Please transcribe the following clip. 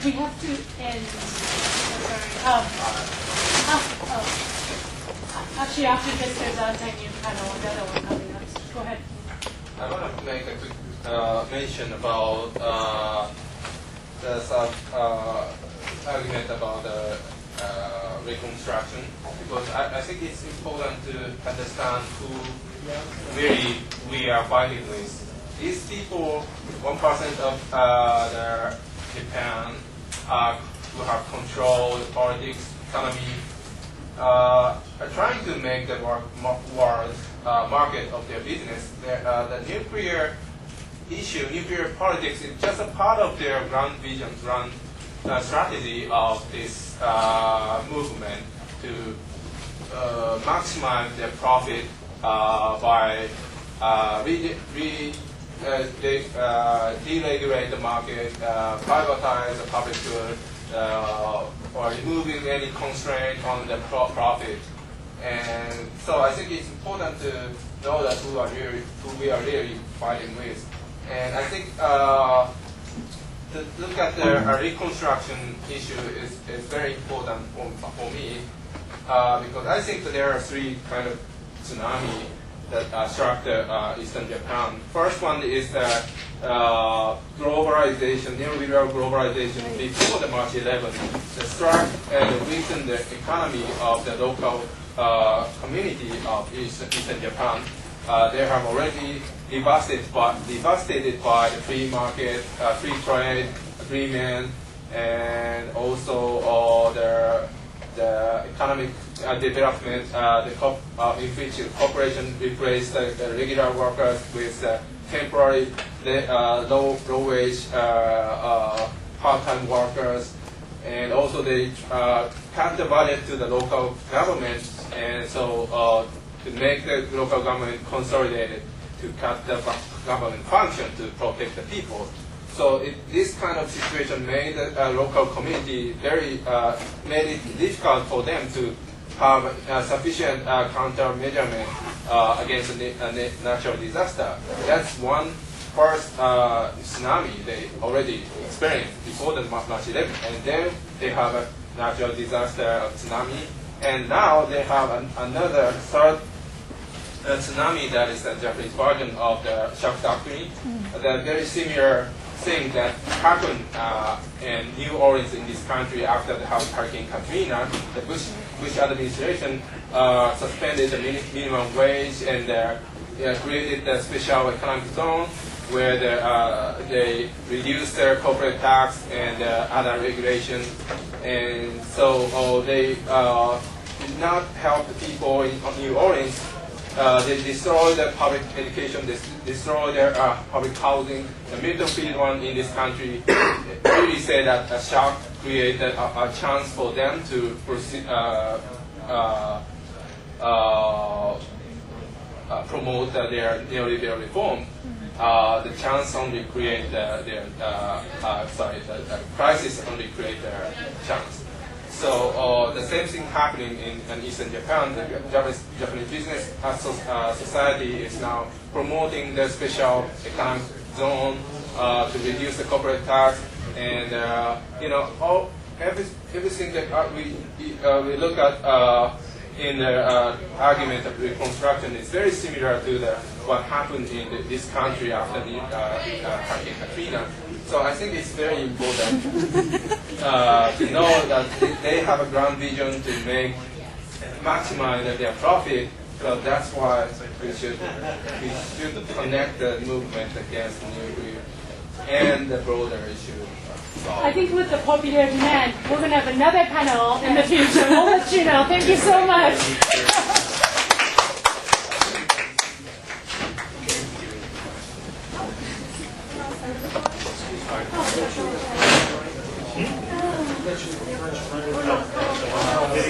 We have to end. Actually, after this, there's a new panel, another one coming up. Go ahead. I want to make a quick mention about the argument about the reconstruction, because I think it's important to understand who really we are fighting with. These people, 1% of the Japan, who have control, politics, economy, are trying to make the world market of their business. The nuclear issue, nuclear politics, is just a part of their grand vision, grand strategy of this movement to maximize their profit by deregulate the market, privatize the public good, or removing any constraint on the profit. And so I think it's important to know that who we are really fighting with. And I think to look at the reconstruction issue is very important for me, because I think that there are three kind of tsunami that struck the Eastern Japan. First one is the globalization, neoliberal globalization before the March 11. The struck and weakened the economy of the local community of Eastern Japan. They have already devastated by the free market, free trade agreement, and also the economic development, in which the corporation replaced the regular workers with temporary low-wage part-time workers, and also they cut the budget to the local government, and so to make the local government consolidated, to cut the government function to protect the people. So this kind of situation made the local community made it difficult for them to have sufficient countermeasure against a natural disaster. That's one first tsunami they already experienced before the March 11, and then they have a natural disaster tsunami, and now they have another third tsunami that is the Japanese version of the shock doctrine. The very similar thing that happened in New Orleans in this country after the Hurricane Katrina. The Bush administration suspended the minimum wage and created the special economic zone where they reduced their corporate tax and other regulations, and so they did not help the people in New Orleans. They destroyed the public education, they destroyed their public housing. The Milton Friedman in this country really said that a shock created a chance for them to proceed, promote their neoliberal reform. The chance only create the crisis only create their chance. So the same thing happening in Eastern Japan. The Japanese business society is now promoting the special economic zone to reduce the corporate tax, and everything that we look at in the argument of reconstruction is very similar to what happened in this country after the Hurricane Katrina. So I think it's very important to know that they have a grand vision to maximize their profit. So that's why we should connect the movement against nuclear and the broader issue. I think with the popular demand, we're going to have another panel in the future. We'll let you know. Thank you so much. Thank you.